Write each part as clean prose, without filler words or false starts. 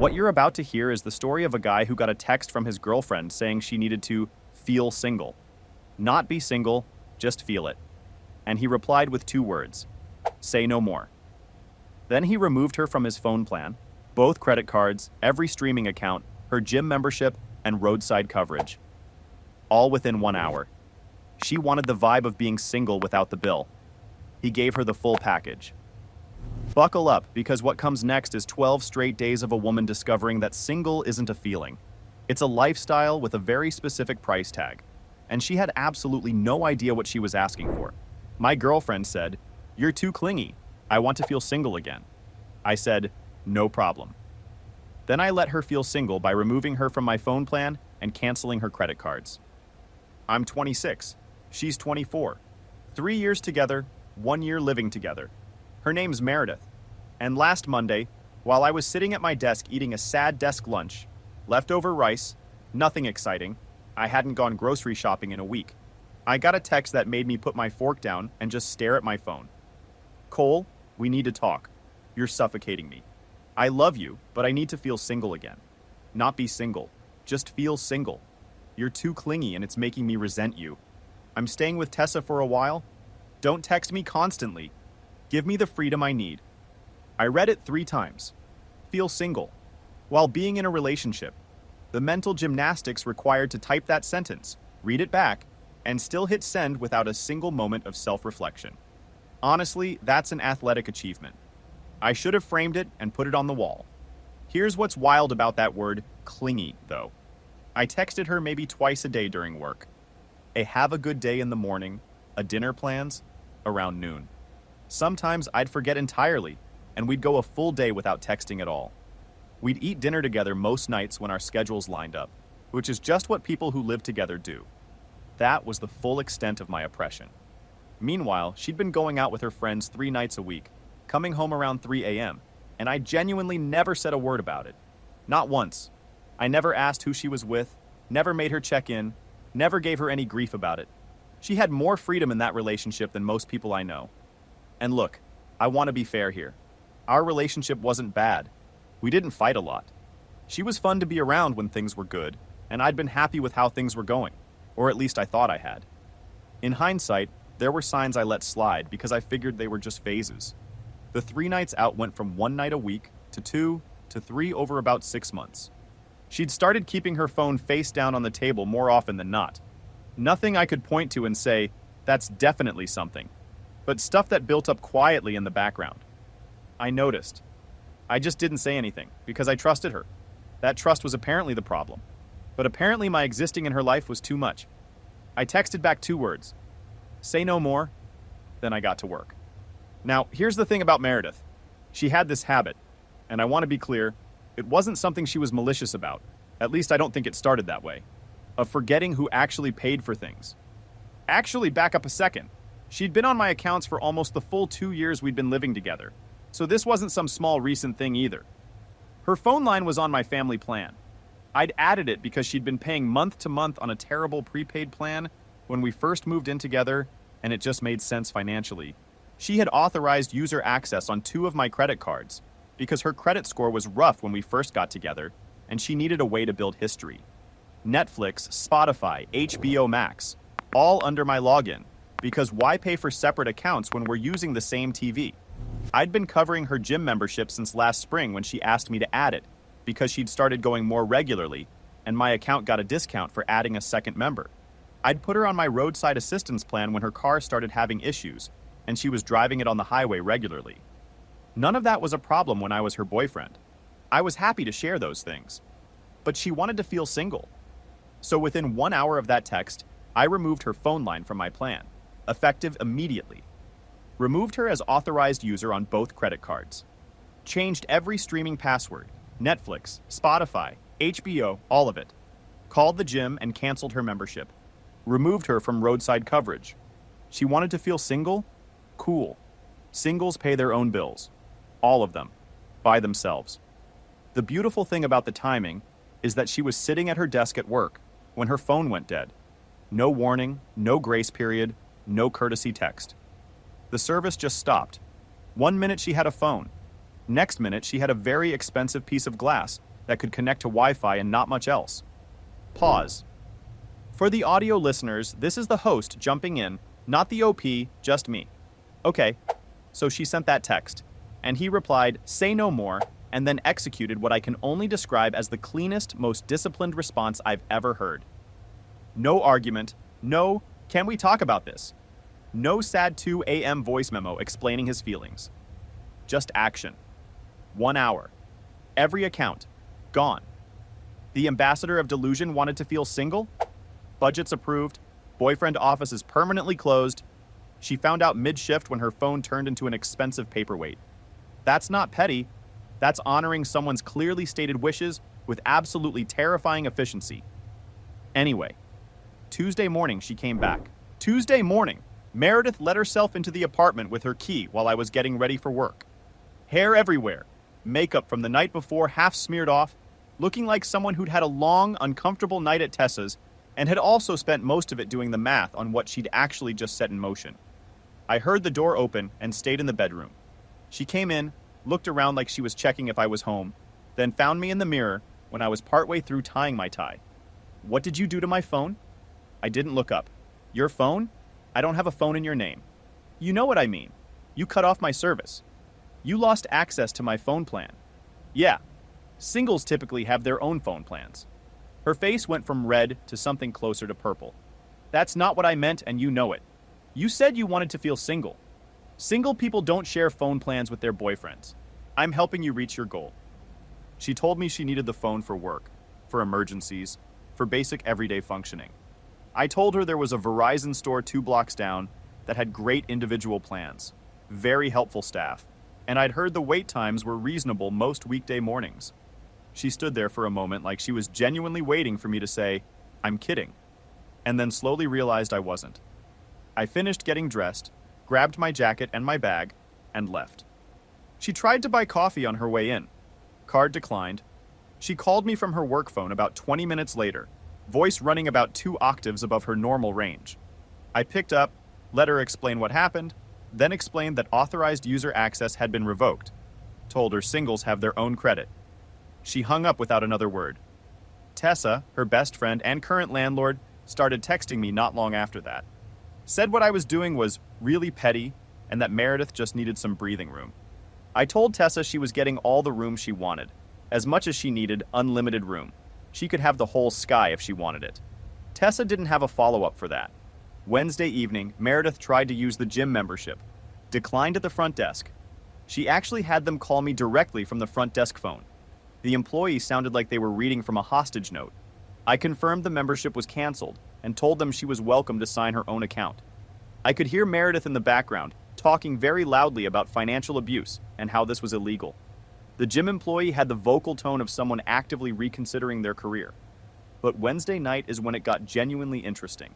What you're about to hear is the story of a guy who got a text from his girlfriend saying she needed to feel single. Not be single, just feel it. And he replied with 2 words: say no more. Then he removed her from his phone plan, both credit cards, every streaming account, her gym membership, and roadside coverage. All within 1 hour. She wanted the vibe of being single without the bill. He gave her the full package. Buckle up, because what comes next is 12 straight days of a woman discovering that single isn't a feeling. It's a lifestyle with a very specific price tag. And she had absolutely no idea what she was asking for. My girlfriend said, "You're too clingy. I want to feel single again." I said, "No problem." Then I let her feel single by removing her from my phone plan and canceling her credit cards. I'm 26. She's 24. 3 years together, 1 year living together. Her name's Meredith. And last Monday, while I was sitting at my desk eating a sad desk lunch, leftover rice, nothing exciting, I hadn't gone grocery shopping in a week, I got a text that made me put my fork down and just stare at my phone. "Cole, we need to talk. You're suffocating me. I love you, but I need to feel single again. Not be single. Just feel single. You're too clingy and it's making me resent you. I'm staying with Tessa for a while. Don't text me constantly. Give me the freedom I need." I read it 3 times. Feel single. While being in a relationship. The mental gymnastics required to type that sentence, read it back, and still hit send without a single moment of self-reflection. Honestly, that's an athletic achievement. I should have framed it and put it on the wall. Here's what's wild about that word, clingy, though. I texted her maybe twice a day during work. A have a good day in the morning, a dinner plans, around noon. Sometimes I'd forget entirely, and we'd go a full day without texting at all. We'd eat dinner together most nights when our schedules lined up, which is just what people who live together do. That was the full extent of my oppression. Meanwhile, she'd been going out with her friends 3 nights a week, coming home around 3 a.m., and I genuinely never said a word about it. Not once. I never asked who she was with, never made her check in, never gave her any grief about it. She had more freedom in that relationship than most people I know. And look, I want to be fair here. Our relationship wasn't bad. We didn't fight a lot. She was fun to be around when things were good, and I'd been happy with how things were going, or at least I thought I had. In hindsight, there were signs I let slide because I figured they were just phases. The 3 nights out went from 1 night a week to 2 to 3 over about 6 months. She'd started keeping her phone face down on the table more often than not. Nothing I could point to and say, that's definitely something, but stuff that built up quietly in the background. I noticed. I just didn't say anything because I trusted her. That trust was apparently the problem. But apparently my existing in her life was too much. I texted back 2 words. Say no more. Then I got to work. Now, here's the thing about Meredith. She had this habit, and I want to be clear, it wasn't something she was malicious about. At least I don't think it started that way. Of forgetting who actually paid for things. Actually, back up a second. She'd been on my accounts for almost the full 2 years we'd been living together. So this wasn't some small recent thing either. Her phone line was on my family plan. I'd added it because she'd been paying month to month on a terrible prepaid plan when we first moved in together, and it just made sense financially. She had authorized user access on 2 of my credit cards because her credit score was rough when we first got together, and she needed a way to build history. Netflix, Spotify, HBO Max, all under my login, because why pay for separate accounts when we're using the same TV? I'd been covering her gym membership since last spring when she asked me to add it, because she'd started going more regularly, and my account got a discount for adding a second member. I'd put her on my roadside assistance plan when her car started having issues, and she was driving it on the highway regularly. None of that was a problem when I was her boyfriend. I was happy to share those things. But she wanted to feel single. So within 1 hour of that text, I removed her phone line from my plan, effective immediately. Removed her as authorized user on both credit cards. Changed every streaming password, Netflix, Spotify, HBO, all of it. Called the gym and canceled her membership. Removed her from roadside coverage. She wanted to feel single? Cool. Singles pay their own bills. All of them. By themselves. The beautiful thing about the timing is that she was sitting at her desk at work when her phone went dead. No warning, no grace period, no courtesy text. The service just stopped. 1 minute she had a phone. Next minute, she had a very expensive piece of glass that could connect to Wi-Fi and not much else. Pause. For the audio listeners, this is the host jumping in, not the OP, just me. Okay, so she sent that text, and he replied, "Say no more," and then executed what I can only describe as the cleanest, most disciplined response I've ever heard. No argument, no, "Can we talk about this?" No sad 2 a.m. voice memo explaining his feelings. Just action. 1 hour. Every account. Gone. The ambassador of delusion wanted to feel single? Budgets approved. Boyfriend office is permanently closed. She found out mid-shift when her phone turned into an expensive paperweight. That's not petty. That's honoring someone's clearly stated wishes with absolutely terrifying efficiency. Anyway, Tuesday morning she came back. Tuesday morning, Meredith let herself into the apartment with her key while I was getting ready for work. Hair everywhere, makeup from the night before half smeared off, looking like someone who'd had a long, uncomfortable night at Tessa's and had also spent most of it doing the math on what she'd actually just set in motion. I heard the door open and stayed in the bedroom. She came in, looked around like she was checking if I was home, then found me in the mirror when I was partway through tying my tie. "What did you do to my phone?" I didn't look up. "Your phone? I don't have a phone in your name." "You know what I mean. You cut off my service. You lost access to my phone plan." "Yeah. Singles typically have their own phone plans." Her face went from red to something closer to purple. "That's not what I meant, and you know it. You said you wanted to feel single. Single people don't share phone plans with their boyfriends. I'm helping you reach your goal." She told me she needed the phone for work, for emergencies, for basic everyday functioning. I told her there was a Verizon store 2 blocks down that had great individual plans, very helpful staff, and I'd heard the wait times were reasonable most weekday mornings. She stood there for a moment like she was genuinely waiting for me to say, "I'm kidding," and then slowly realized I wasn't. I finished getting dressed, grabbed my jacket and my bag, and left. She tried to buy coffee on her way in. Card declined. She called me from her work phone about 20 minutes later, voice running about 2 octaves above her normal range. I picked up, let her explain what happened, then explained that authorized user access had been revoked. Told her singles have their own credit. She hung up without another word. Tessa, her best friend and current landlord, started texting me not long after that. Said what I was doing was really petty and that Meredith just needed some breathing room. I told Tessa she was getting all the room she wanted, as much as she needed unlimited room. She could have the whole sky if she wanted it. Tessa didn't have a follow-up for that. Wednesday evening, Meredith tried to use the gym membership. Declined at the front desk. She actually had them call me directly from the front desk phone. The employee sounded like they were reading from a hostage note. I confirmed the membership was canceled and told them she was welcome to sign her own account. I could hear Meredith in the background, talking very loudly about financial abuse and how this was illegal. The gym employee had the vocal tone of someone actively reconsidering their career. But Wednesday night is when it got genuinely interesting.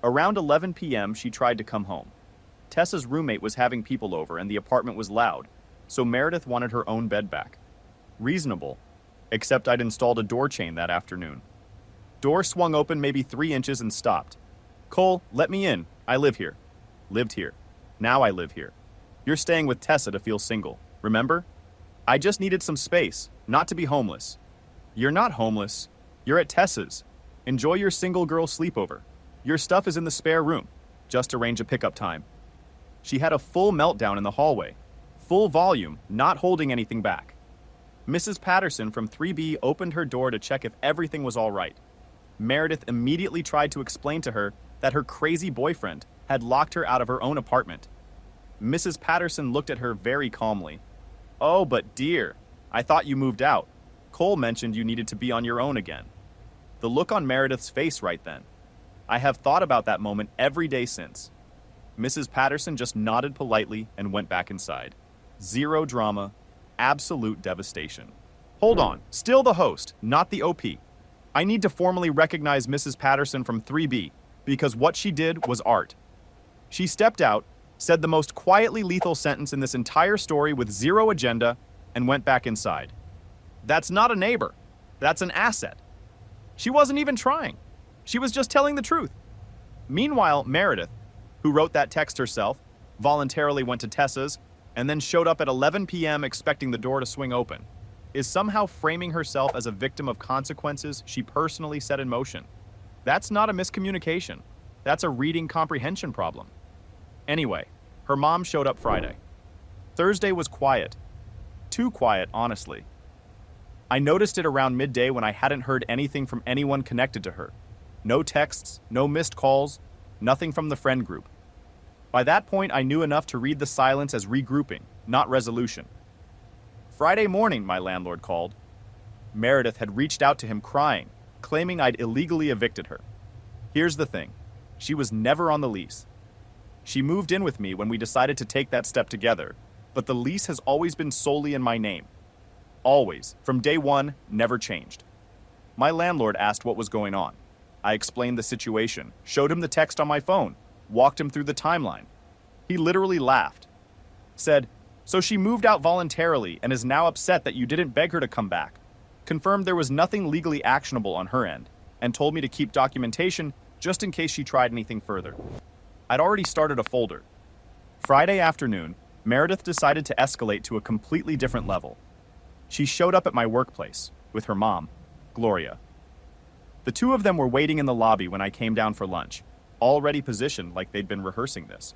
Around 11 p.m., she tried to come home. Tessa's roommate was having people over and the apartment was loud, so Meredith wanted her own bed back. Reasonable, except I'd installed a door chain that afternoon. Door swung open maybe 3 inches and stopped. "Cole, let me in. I live here." Lived here. Now I live here. You're staying with Tessa to feel single, remember? I just needed some space, not to be homeless. You're not homeless. You're at Tessa's. Enjoy your single girl sleepover. Your stuff is in the spare room. Just arrange a pickup time. She had a full meltdown in the hallway. Full volume, not holding anything back. Mrs. Patterson from 3B opened her door to check if everything was all right. Meredith immediately tried to explain to her that her crazy boyfriend had locked her out of her own apartment. Mrs. Patterson looked at her very calmly. "Oh, but dear, I thought you moved out. Cole mentioned you needed to be on your own again." The look on Meredith's face right then. I have thought about that moment every day since. Mrs. Patterson just nodded politely and went back inside. Zero drama, absolute devastation. Hold on, still the host, not the OP. I need to formally recognize Mrs. Patterson from 3B, because what she did was art. She stepped out, said the most quietly lethal sentence in this entire story with zero agenda, and went back inside. That's not a neighbor. That's an asset. She wasn't even trying. She was just telling the truth. Meanwhile, Meredith, who wrote that text herself, voluntarily went to Tessa's, and then showed up at 11 p.m. expecting the door to swing open, is somehow framing herself as a victim of consequences she personally set in motion. That's not a miscommunication. That's a reading comprehension problem. Anyway, her mom showed up Friday. Thursday was quiet. Too quiet, honestly. I noticed it around midday when I hadn't heard anything from anyone connected to her. No texts, no missed calls, nothing from the friend group. By that point, I knew enough to read the silence as regrouping, not resolution. Friday morning, my landlord called. Meredith had reached out to him crying, claiming I'd illegally evicted her. Here's the thing. She was never on the lease. She moved in with me when we decided to take that step together, but the lease has always been solely in my name. Always, from day one, never changed. My landlord asked what was going on. I explained the situation, showed him the text on my phone, walked him through the timeline. He literally laughed. Said, "So she moved out voluntarily and is now upset that you didn't beg her to come back." Confirmed there was nothing legally actionable on her end, and told me to keep documentation just in case she tried anything further. I'd already started a folder. Friday afternoon, Meredith decided to escalate to a completely different level. She showed up at my workplace with her mom, Gloria. The two of them were waiting in the lobby when I came down for lunch, already positioned like they'd been rehearsing this.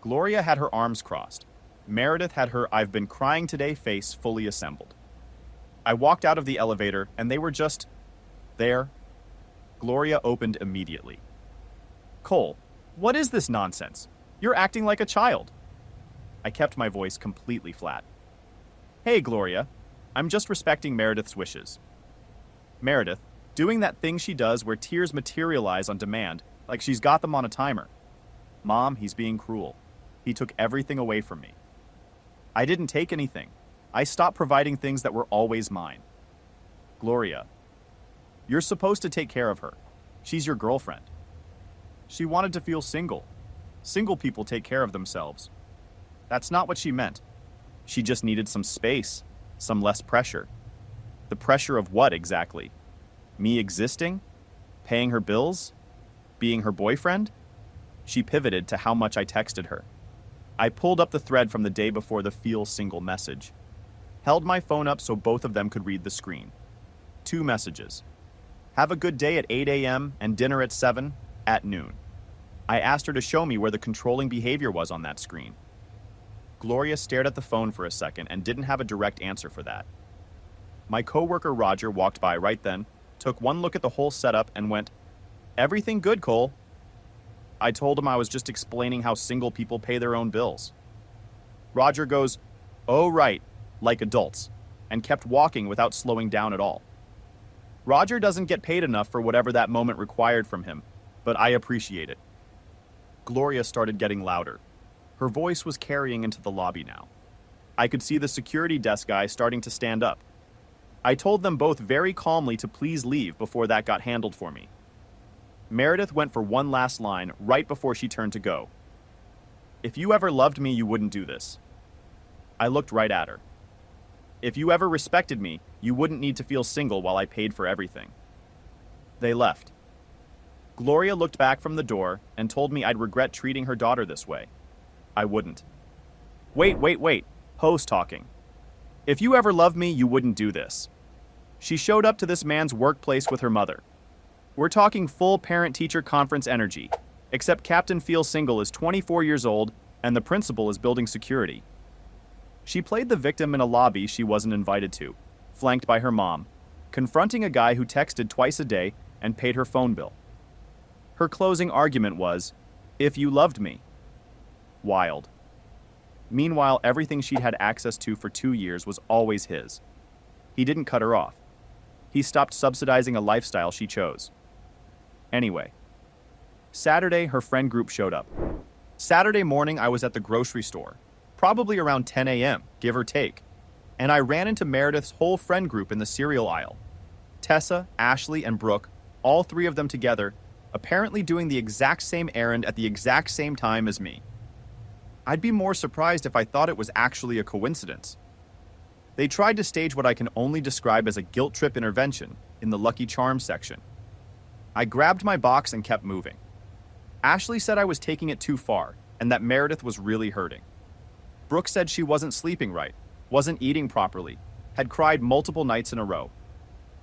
Gloria had her arms crossed. Meredith had her "I've been crying today" face fully assembled. I walked out of the elevator and they were just there. Gloria opened immediately. "Cole, what is this nonsense? You're acting like a child." I kept my voice completely flat. "Hey, Gloria, I'm just respecting Meredith's wishes." Meredith, doing that thing she does where tears materialize on demand, like she's got them on a timer. "Mom, he's being cruel. He took everything away from me." I didn't take anything. I stopped providing things that were always mine. "Gloria, you're supposed to take care of her. She's your girlfriend." She wanted to feel single. Single people take care of themselves. That's not what she meant. She just needed some space, some less pressure. The pressure of what exactly? Me existing? Paying her bills? Being her boyfriend? She pivoted to how much I texted her. I pulled up the thread from the day before the "feel single" message. Held my phone up so both of them could read the screen. 2 messages. "Have a good day" at 8 a.m. and "dinner at 7 at noon." I asked her to show me where the controlling behavior was on that screen. Gloria stared at the phone for a second and didn't have a direct answer for that. My coworker Roger walked by right then, took one look at the whole setup and went, "Everything good, Cole?" I told him I was just explaining how single people pay their own bills. Roger goes, "Oh right, like adults," and kept walking without slowing down at all. Roger doesn't get paid enough for whatever that moment required from him, but I appreciate it. Gloria started getting louder. Her voice was carrying into the lobby now. I could see the security desk guy starting to stand up. I told them both very calmly to please leave before that got handled for me. Meredith went for one last line right before she turned to go. "If you ever loved me, you wouldn't do this." I looked right at her. "If you ever respected me, you wouldn't need to feel single while I paid for everything." They left. Gloria looked back from the door and told me I'd regret treating her daughter this way. I wouldn't. Wait. Ho's talking. "If you ever loved me, you wouldn't do this." She showed up to this man's workplace with her mother. We're talking full parent-teacher conference energy, except Captain Feel Single is 24 years old and the principal is building security. She played the victim in a lobby she wasn't invited to, flanked by her mom, confronting a guy who texted twice a day and paid her phone bill. Her closing argument was, "If you loved me." Wild. Meanwhile, everything she'd had access to for 2 years was always his. He didn't cut her off. He stopped subsidizing a lifestyle she chose. Anyway, Saturday, her friend group showed up. Saturday morning, I was at the grocery store, probably around 10 a.m., give or take, and I ran into Meredith's whole friend group in the cereal aisle. Tessa, Ashley, and Brooke, all 3 of them together, apparently doing the exact same errand at the exact same time as me. I'd be more surprised if I thought it was actually a coincidence. They tried to stage what I can only describe as a guilt trip intervention in the Lucky Charms section. I grabbed my box and kept moving. Ashley said I was taking it too far and that Meredith was really hurting. Brooke said she wasn't sleeping right, wasn't eating properly, had cried multiple nights in a row.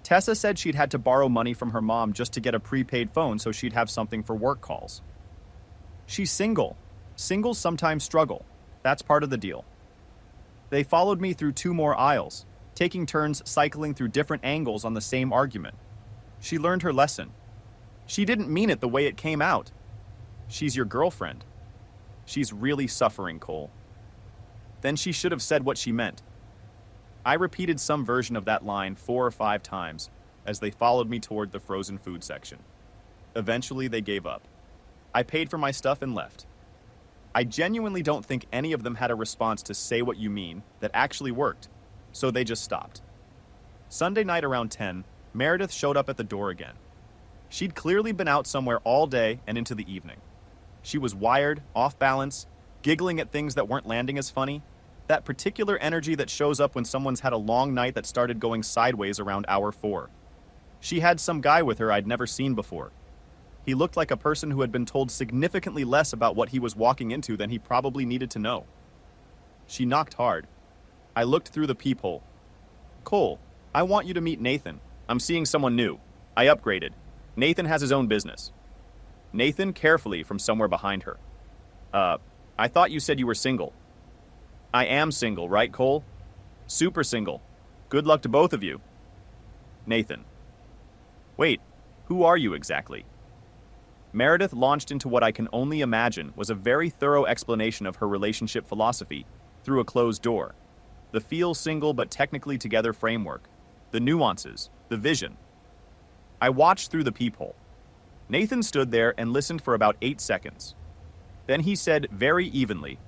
Tessa said she'd had to borrow money from her mom just to get a prepaid phone so she'd have something for work calls. She's single. Singles sometimes struggle. That's part of the deal. They followed me through 2 more aisles, taking turns cycling through different angles on the same argument. She learned her lesson. She didn't mean it the way it came out. She's your girlfriend. She's really suffering, Cole. Then she should have said what she meant. I repeated some version of that line 4 or 5 times as they followed me toward the frozen food section. Eventually, they gave up. I paid for my stuff and left. I genuinely don't think any of them had a response to say what you mean that actually worked, so they just stopped. Sunday night around 10, Meredith showed up at the door again. She'd clearly been out somewhere all day and into the evening. She was wired, off balance, giggling at things that weren't landing as funny, that particular energy that shows up when someone's had a long night that started going sideways around hour 4. She had some guy with her I'd never seen before. He looked like a person who had been told significantly less about what he was walking into than he probably needed to know. She knocked hard. I looked through the peephole. Cole, I want you to meet Nathan. I'm seeing someone new. I upgraded. Nathan has his own business. Nathan carefully from somewhere behind her. I thought you said you were single. I am single, right, Cole? Super single. Good luck to both of you. Nathan. Wait, who are you exactly? Meredith launched into what I can only imagine was a very thorough explanation of her relationship philosophy through a closed door. The feel single but technically together framework. The nuances. The vision. I watched through the peephole. Nathan stood there and listened for about 8 seconds. Then he said very evenly,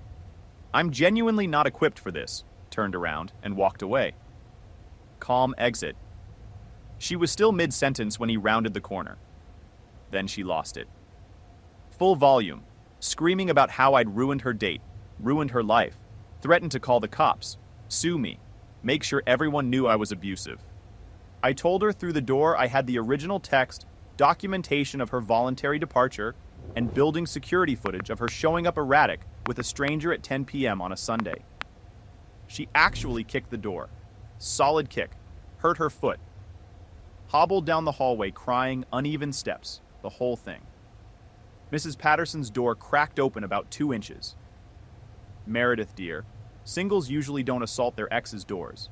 I'm genuinely not equipped for this, turned around and walked away. Calm exit. She was still mid-sentence when he rounded the corner. Then she lost it. Full volume, screaming about how I'd ruined her date, ruined her life, threatened to call the cops, sue me, make sure everyone knew I was abusive. I told her through the door I had the original text, documentation of her voluntary departure, and building security footage of her showing up erratic with a stranger at 10 p.m. on a Sunday. She actually kicked the door. Solid kick. Hurt her foot. Hobbled down the hallway crying uneven steps. The whole thing. Mrs. Patterson's door cracked open about 2 inches. Meredith, dear, singles usually don't assault their ex's doors.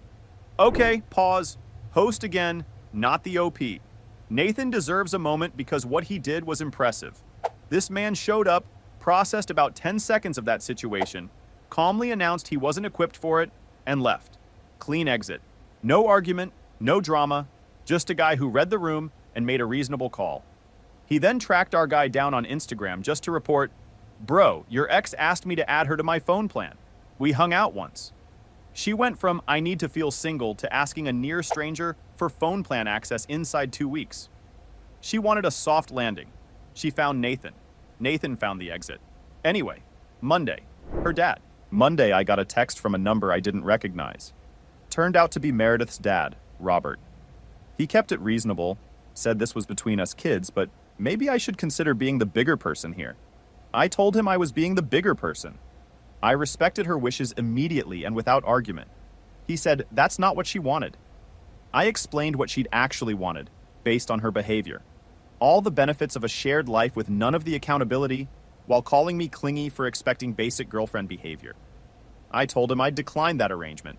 Okay, pause. Host again, not the OP. Nathan deserves a moment because what he did was impressive. This man showed up, processed about 10 seconds of that situation, calmly announced he wasn't equipped for it, and left. Clean exit. No argument, no drama, just a guy who read the room and made a reasonable call. He then tracked our guy down on Instagram just to report, Bro, your ex asked me to add her to my phone plan. We hung out once. She went from I need to feel single to asking a near stranger for phone plan access inside 2 weeks. She wanted a soft landing. She found Nathan. Nathan found the exit. Anyway, Monday, her dad. Monday, I got a text from a number I didn't recognize. Turned out to be Meredith's dad, Robert. He kept it reasonable, said this was between us kids, but maybe I should consider being the bigger person here. I told him I was being the bigger person. I respected her wishes immediately and without argument. He said that's not what she wanted. I explained what she'd actually wanted, based on her behavior. All the benefits of a shared life with none of the accountability, while calling me clingy for expecting basic girlfriend behavior. I told him I'd decline that arrangement.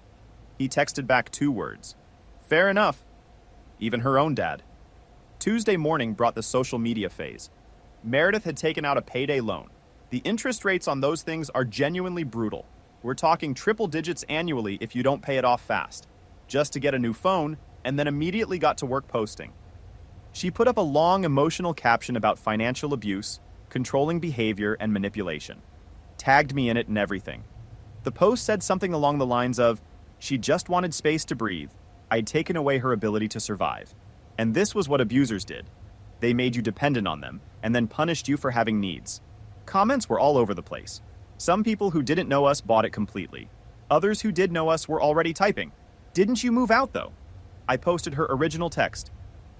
He texted back 2 words. Fair enough. Even her own dad. Tuesday morning brought the social media phase. Meredith had taken out a payday loan. The interest rates on those things are genuinely brutal. We're talking triple digits annually if you don't pay it off fast. Just to get a new phone, and then immediately got to work posting. She put up a long emotional caption about financial abuse, controlling behavior, and manipulation. Tagged me in it and everything. The post said something along the lines of, she just wanted space to breathe. I'd taken away her ability to survive. And this was what abusers did. They made you dependent on them, and then punished you for having needs. Comments were all over the place. Some people who didn't know us bought it completely. Others who did know us were already typing. Didn't you move out, though? I posted her original text.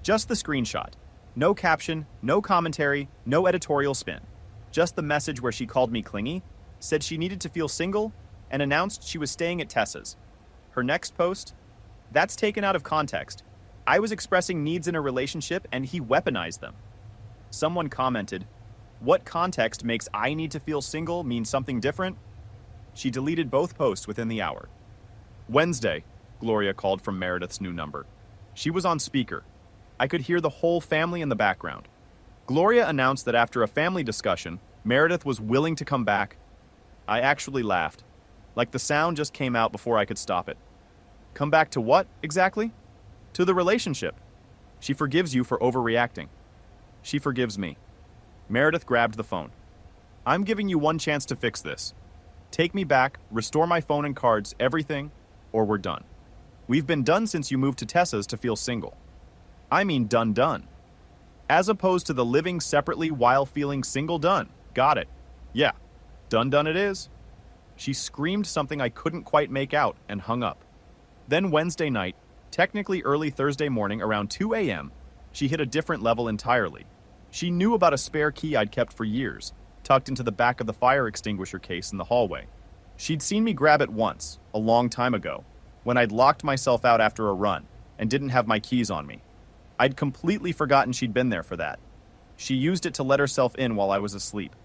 Just the screenshot. No caption, no commentary, no editorial spin. Just the message where she called me clingy, said she needed to feel single, and announced she was staying at Tessa's. Her next post? That's taken out of context. I was expressing needs in a relationship and he weaponized them. Someone commented, "What context makes I need to feel single mean something different?" She deleted both posts within the hour. Wednesday, Gloria called from Meredith's new number. She was on speaker. I could hear the whole family in the background. Gloria announced that after a family discussion, Meredith was willing to come back. I actually laughed, like the sound just came out before I could stop it. Come back to what, exactly? To the relationship. She forgives you for overreacting. She forgives me. Meredith grabbed the phone. I'm giving you one chance to fix this. Take me back, restore my phone and cards, everything, or we're done. We've been done since you moved to Tessa's to feel single. I mean done. As opposed to the living separately while feeling single done. Got it. Yeah. Done it is. She screamed something I couldn't quite make out and hung up. Then Wednesday night, technically early Thursday morning around 2 a.m., she hit a different level entirely. She knew about a spare key I'd kept for years, tucked into the back of the fire extinguisher case in the hallway. She'd seen me grab it once, a long time ago, when I'd locked myself out after a run and didn't have my keys on me. I'd completely forgotten she'd been there for that. She used it to let herself in while I was asleep.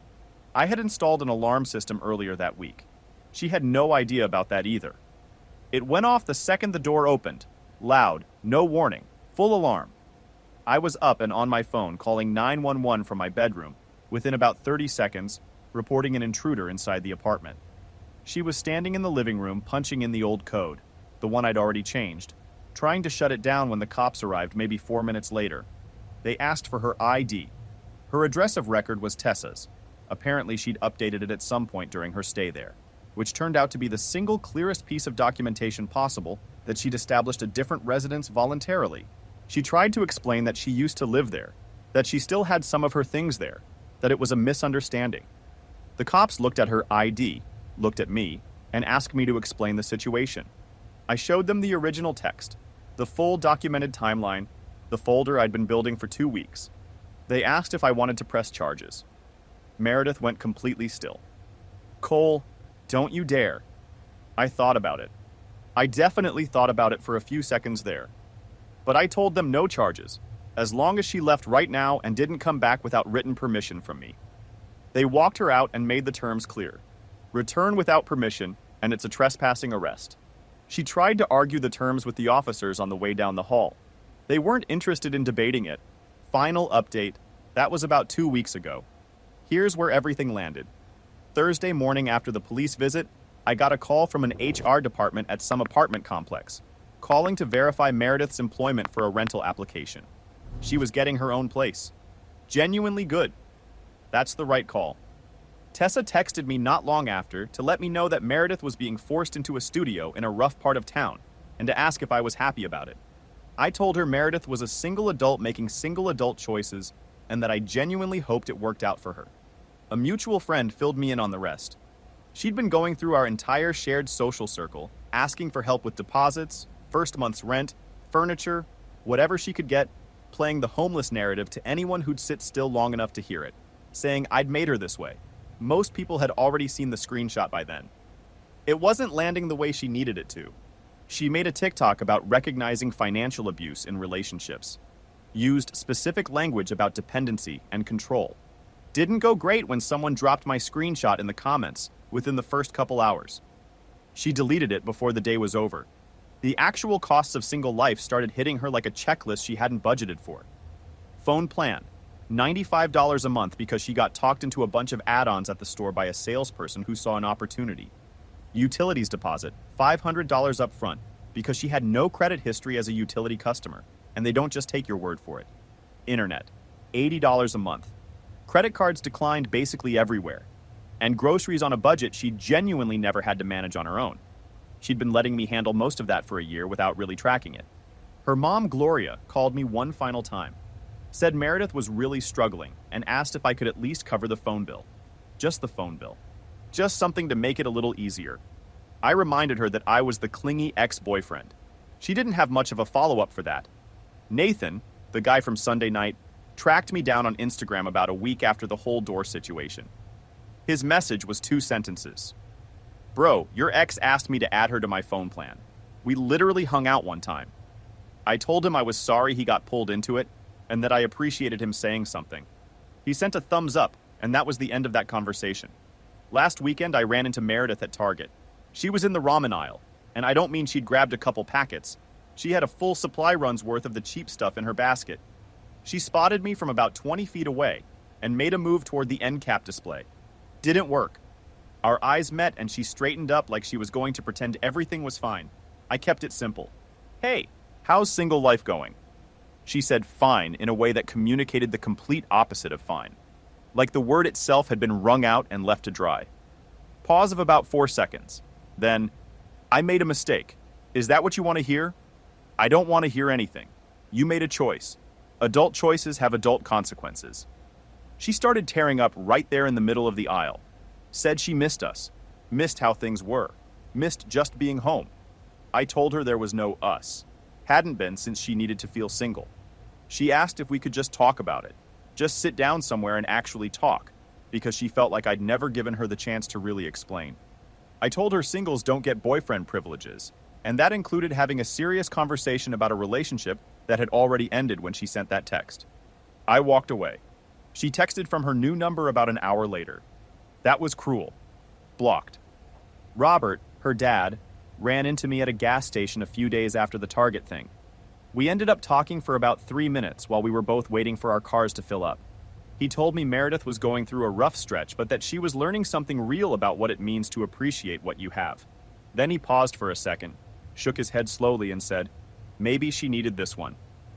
I had installed an alarm system earlier that week. She had no idea about that either. It went off the second the door opened. Loud, no warning, full alarm. I was up and on my phone calling 911 from my bedroom, within about 30 seconds, reporting an intruder inside the apartment. She was standing in the living room punching in the old code, the one I'd already changed, trying to shut it down when the cops arrived maybe 4 minutes later. They asked for her ID. Her address of record was Tessa's. Apparently she'd updated it at some point during her stay there, which turned out to be the single clearest piece of documentation possible that she'd established a different residence voluntarily. She tried to explain that she used to live there, that she still had some of her things there, that it was a misunderstanding. The cops looked at her ID, looked at me, and asked me to explain the situation. I showed them the original text, the full documented timeline, the folder I'd been building for 2 weeks. They asked if I wanted to press charges. Meredith went completely still. Cole, don't you dare. I thought about it. I definitely thought about it for a few seconds there. But I told them no charges, as long as she left right now and didn't come back without written permission from me. They walked her out and made the terms clear. Return without permission, and it's a trespassing arrest. She tried to argue the terms with the officers on the way down the hall. They weren't interested in debating it. Final update, that was about 2 weeks ago. Here's where everything landed. Thursday morning after the police visit, I got a call from an HR department at some apartment complex, calling to verify Meredith's employment for a rental application. She was getting her own place. Genuinely good. That's the right call. Tessa texted me not long after to let me know that Meredith was being forced into a studio in a rough part of town and to ask if I was happy about it. I told her Meredith was a single adult making single adult choices and that I genuinely hoped it worked out for her. A mutual friend filled me in on the rest. She'd been going through our entire shared social circle, asking for help with deposits, first month's rent, furniture, whatever she could get, playing the homeless narrative to anyone who'd sit still long enough to hear it, saying I'd made her this way. Most people had already seen the screenshot by then. It wasn't landing the way she needed it to. She made a TikTok about recognizing financial abuse in relationships, used specific language about dependency and control. Didn't go great when someone dropped my screenshot in the comments within the first couple hours. She deleted it before the day was over. The actual costs of single life started hitting her like a checklist she hadn't budgeted for. Phone plan, $95 a month because she got talked into a bunch of add-ons at the store by a salesperson who saw an opportunity. Utilities deposit, $500 up front because she had no credit history as a utility customer, and they don't just take your word for it. Internet, $80 a month. Credit cards declined basically everywhere. And groceries on a budget she genuinely never had to manage on her own. She'd been letting me handle most of that for a year without really tracking it. Her mom, Gloria, called me one final time. Said Meredith was really struggling and asked if I could at least cover the phone bill. Just the phone bill. Just something to make it a little easier. I reminded her that I was the clingy ex-boyfriend. She didn't have much of a follow-up for that. Nathan, the guy from Sunday night, tracked me down on Instagram about a week after the whole door situation. His message was 2 sentences. Bro, your ex asked me to add her to my phone plan. We literally hung out one time. I told him I was sorry he got pulled into it and that I appreciated him saying something. He sent a thumbs up, and that was the end of that conversation. Last weekend, I ran into Meredith at Target. She was in the ramen aisle, and I don't mean she'd grabbed a couple packets. She had a full supply run's worth of the cheap stuff in her basket. She spotted me from about 20 feet away and made a move toward the end cap display. Didn't work. Our eyes met and she straightened up like she was going to pretend everything was fine. I kept it simple. Hey, how's single life going? She said fine in a way that communicated the complete opposite of fine. Like the word itself had been wrung out and left to dry. Pause of about 4 seconds. Then, I made a mistake. Is that what you want to hear? I don't want to hear anything. You made a choice. Adult choices have adult consequences. She started tearing up right there in the middle of the aisle. Said she missed us. Missed how things were. Missed just being home. I told her there was no us. Hadn't been since she needed to feel single. She asked if we could just talk about it. Just sit down somewhere and actually talk, because she felt like I'd never given her the chance to really explain. I told her singles don't get boyfriend privileges, and that included having a serious conversation about a relationship that had already ended when she sent that text. I walked away. She texted from her new number about an hour later. That was cruel. Blocked. Robert, her dad, ran into me at a gas station a few days after the Target thing. We ended up talking for about 3 minutes while we were both waiting for our cars to fill up. He told me Meredith was going through a rough stretch, but that she was learning something real about what it means to appreciate what you have. Then he paused for a second, shook his head slowly and said, maybe she needed this one.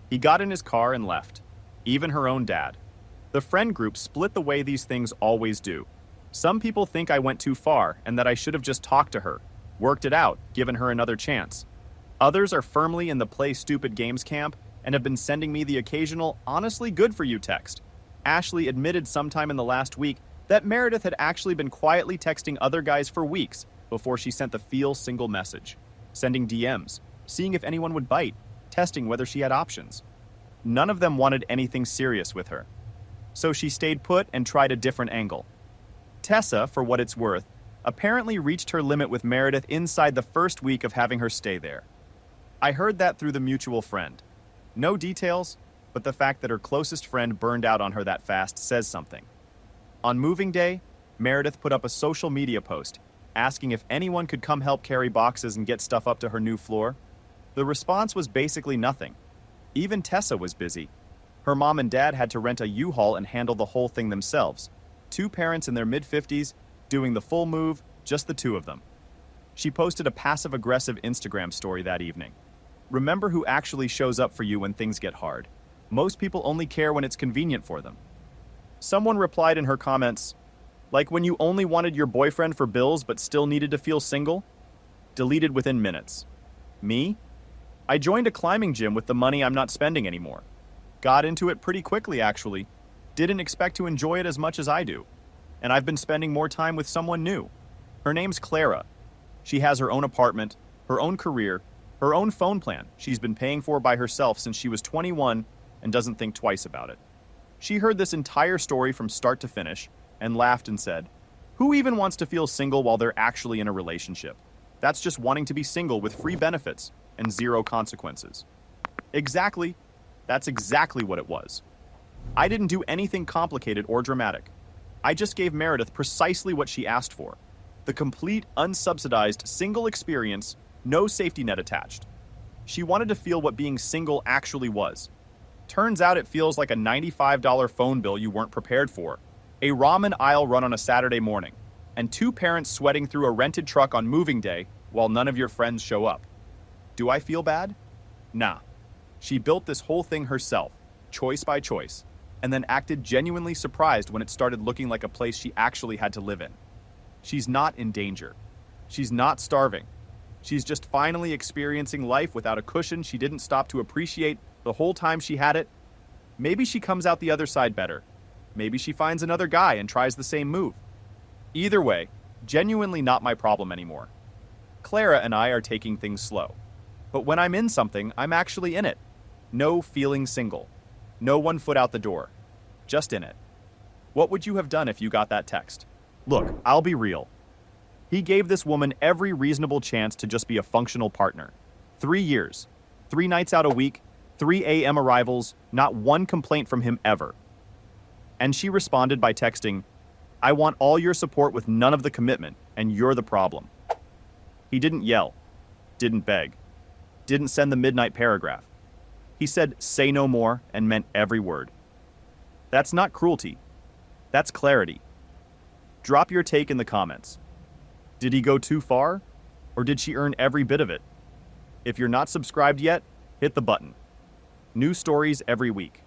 He got in his car and left. Even her own dad. The friend group split the way these things always do. Some people think I went too far and that I should have just talked to her, worked it out, given her another chance. Others are firmly in the play stupid games camp and have been sending me the occasional honestly good for you text. Ashley admitted sometime in the last week that Meredith had actually been quietly texting other guys for weeks before she sent the feel single message, sending DMs, seeing if anyone would bite, testing whether she had options. None of them wanted anything serious with her. So she stayed put and tried a different angle. Tessa, for what it's worth, apparently reached her limit with Meredith inside the first week of having her stay there. I heard that through the mutual friend. No details, but the fact that her closest friend burned out on her that fast says something. On moving day, Meredith put up a social media post asking if anyone could come help carry boxes and get stuff up to her new floor. The response was basically nothing. Even Tessa was busy. Her mom and dad had to rent a U-Haul and handle the whole thing themselves. 2 parents in their mid-50s doing the full move, just the 2 of them. She posted a passive-aggressive Instagram story that evening. Remember who actually shows up for you when things get hard. Most people only care when it's convenient for them. Someone replied in her comments, like when you only wanted your boyfriend for bills but still needed to feel single? Deleted within minutes. Me? I joined a climbing gym with the money I'm not spending anymore. Got into it pretty quickly, actually. Didn't expect to enjoy it as much as I do. And I've been spending more time with someone new. Her name's Clara. She has her own apartment, her own career, her own phone plan she's been paying for by herself since she was 21 and doesn't think twice about it. She heard this entire story from start to finish and laughed and said, who even wants to feel single while they're actually in a relationship? That's just wanting to be single with free benefits and 0 consequences. Exactly. That's exactly what it was. I didn't do anything complicated or dramatic. I just gave Meredith precisely what she asked for. The complete, unsubsidized, single experience, no safety net attached. She wanted to feel what being single actually was. Turns out it feels like a $95 phone bill you weren't prepared for, a ramen aisle run on a Saturday morning, and 2 parents sweating through a rented truck on moving day while none of your friends show up. Do I feel bad? Nah. She built this whole thing herself, choice by choice, and then acted genuinely surprised when it started looking like a place she actually had to live in. She's not in danger. She's not starving. She's just finally experiencing life without a cushion she didn't stop to appreciate the whole time she had it. Maybe she comes out the other side better. Maybe she finds another guy and tries the same move. Either way, genuinely not my problem anymore. Clara and I are taking things slow. But when I'm in something, I'm actually in it. No feeling single. No 1 foot out the door. Just in it. What would you have done if you got that text? Look, I'll be real. He gave this woman every reasonable chance to just be a functional partner. 3 years, 3 nights out a week, 3 a.m. arrivals, not one complaint from him ever. And she responded by texting, "I want all your support with none of the commitment, and you're the problem." He didn't yell, didn't beg, didn't send the midnight paragraph. He said, "Say no more," and meant every word. That's not cruelty. That's clarity. Drop your take in the comments. Did he go too far? Or did she earn every bit of it? If you're not subscribed yet, hit the button. New stories every week.